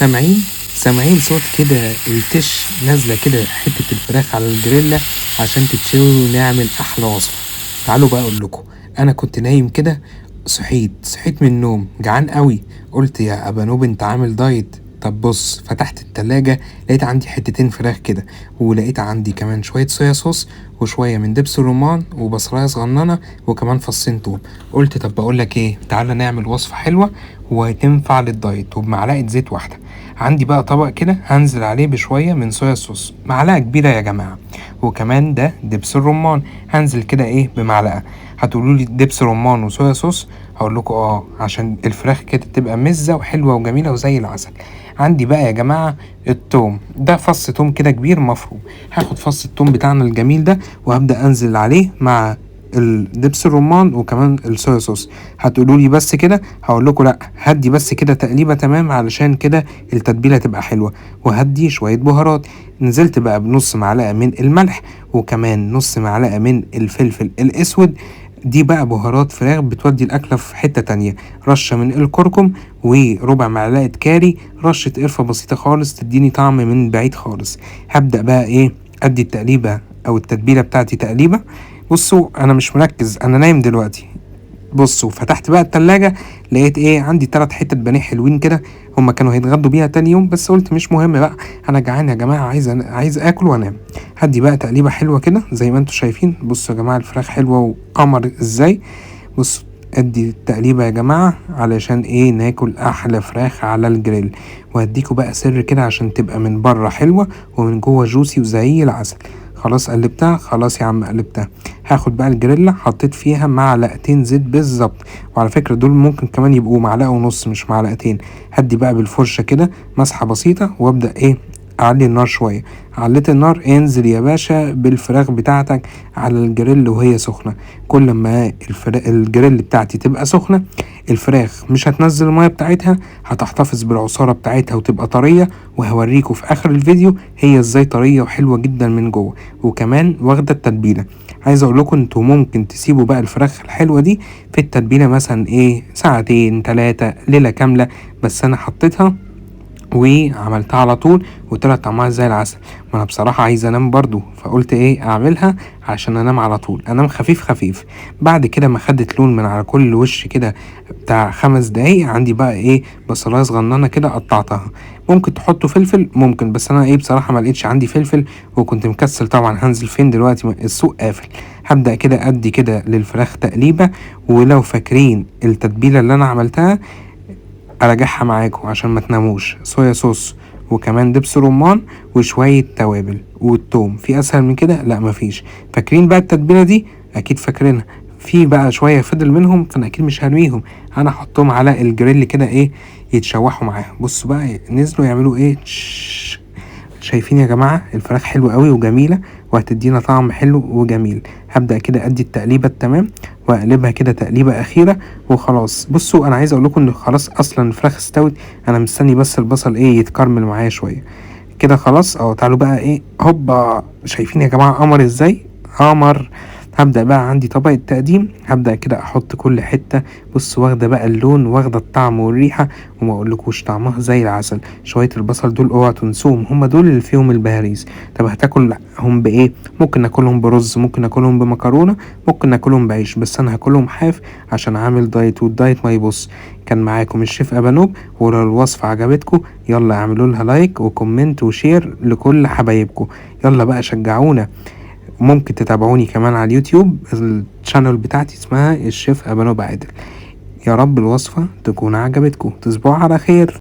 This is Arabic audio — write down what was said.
سامعين صوت كده التش نازلة كده حتة الفراخ على الجريلا عشان تتشوي ونعمل أحلى وصفة. تعالوا بقى أقول لكم، أنا كنت نايم كده، صحيت من النوم جعان قوي. قلت يا أبانوب أنت عامل دايت؟ طب بص، فتحت التلاجة لقيت عندي حتتين فراخ كده، ولقيت عندي كمان شوية صويا صوص وشوية من دبس الرمان وبصلاية صغننة وكمان فصين توم. قلت طب بقولك ايه، تعالى نعمل وصفة حلوة وتنفع للدايت وبمعلقة زيت واحدة. عندي بقى طبق كده هنزل عليه بشوية من صويا صوص، معلقة كبيرة يا جماعة، وكمان ده دبس الرمان هنزل كده ايه بمعلقة. هتقولوا لي دبس رمان وصويا صوص؟ هقول لكم عشان الفراخ كده تبقى مزة وحلوة وجميلة وزي العسل. عندي بقى يا جماعة التوم، ده فص توم كده كبير مفروم. هاخد فص التوم بتاعنا الجميل ده وهبدأ انزل عليه مع الدبس الرمان وكمان الصويا صوص. هتقولوا لي بس كده؟ هقول لكم لا، هدي بس كده تقليبه تمام علشان كده التتبيله تبقى حلوه، وهدي شويه بهارات. نزلت بقى بنص معلقه من الملح وكمان نص معلقه من الفلفل الاسود، دي بقى بهارات فراخ بتودي الاكله في حته تانية. رشه من الكركم وربع معلقه كاري، رشه قرفه بسيطه خالص تديني طعم من بعيد خالص. هبدا بقى ايه، ادي التقليبه او التتبيله بتاعتي تقليبه. بصوا انا مش مركز، انا نايم دلوقتي. بصوا فتحت بقى التلاجة لقيت ايه، عندي 3 حتت بانيه حلوين كده، هما كانوا هيتغدوا بيها تاني يوم، بس قلت مش مهم بقى، انا جعان يا جماعه، عايز اكل وانام. هدي بقى تقليبه حلوه كده زي ما انتوا شايفين. بصوا يا جماعه الفراخ حلوه وقمر ازاي. بصوا ادي التقليبه يا جماعه علشان ايه، ناكل احلى فراخ على الجريل. وهديكوا بقى سر كده عشان تبقى من بره حلوه ومن جوه جوسي وزي العسل. خلاص قلبتها، خلاص يا عم قلبتها. هاخد بقى الجريلا حطيت فيها معلقتين زيت بالظبط، وعلى فكرة دول ممكن كمان يبقوا معلقة ونص مش معلقتين. هدي بقى بالفرشة كده مسحة بسيطة وابدأ ايه، اعلي النار شوية. عليت النار، انزل يا باشا بالفراخ بتاعتك على الجريل وهي سخنة. كل ما الجريل بتاعتي تبقى سخنة، الفراخ مش هتنزل المية بتاعتها، هتحتفظ بالعصارة بتاعتها وتبقى طرية. وهوريكم في اخر الفيديو هي ازاي طرية وحلوة جدا من جوه وكمان واخدة التتبيلة. عايز اقول لكم انتوا ممكن تسيبوا بقى الفراخ الحلوة دي في التتبيلة مثلا ايه ساعتين 3 ليلة كاملة، بس انا حطيتها وعملتها على طول وطلعت طعمها زي العسل. ما انا بصراحة عايز انام برضو، فقلت ايه اعملها عشان انام على طول، انام خفيف خفيف. بعد كده ما خدت لون من على كل وش كده بتاع 5 دقايق، عندي بقى ايه بصلاية صغننة كده قطعتها. ممكن تحطوا فلفل ممكن، بس انا ايه بصراحة ما لقيتش عندي فلفل وكنت مكسل طبعا، هنزل فين دلوقتي السوق قافل. هبدأ كده ادي كده للفراخ تقليبة، ولو فاكرين التتبيلة اللي انا عملتها اراجعها معاكم عشان ما تناموش. صويا صوص وكمان دبس رمان وشوية توابل والثوم، في اسهل من كده؟ لا مفيش. فاكرين بقى التتبيلة دي؟ اكيد فاكرينها. في بقى شوية فضل منهم فانا اكيد مش هرميهم، انا احطهم على الجريل كده ايه يتشوحوا معاهم. بصوا بقى نزلوا يعملوا ايه شايفين يا جماعة الفراخ حلوة قوي وجميلة وهتدينا طعم حلو وجميل. هبدأ كده ادي التقليبة التمام واقلبها كده تقليبة اخيرة وخلاص. بصوا انا عايز اقول لكم ان خلاص اصلا الفراخ استوت، انا مستني بس البصل ايه يتكرمل معايا شوية كده خلاص. تعالوا بقى ايه، هوبا، شايفين يا جماعة قمر ازاي، قمر. هبدأ بقى عندي طبق التقديم، هبدأ كده احط كل حتة. بص واخدة بقى اللون واخدة الطعم والريحة، وما اقولكوش طعمها زي العسل. شوية البصل دول اوعى تنسوهم، هما دول اللي فيهم البهاريز. طب هتاكلهم بايه؟ ممكن ناكلهم برز، ممكن ناكلهم بمكرونة، ممكن ناكلهم بعيش، بس انا هاكلهم حاف عشان عامل دايت والدايت ما يبص. كان معاكم الشيف ابانوب، ولو الوصفة عجبتكم يلا اعملوا لها لايك وكومنت وشير لكل حبايبكم. يلا بقى شجعونا. ممكن تتابعوني كمان على اليوتيوب، الشانل بتاعتي اسمها الشيف ابانوب عادل. يا رب الوصفة تكون عجبتكم، تصبحوا على خير.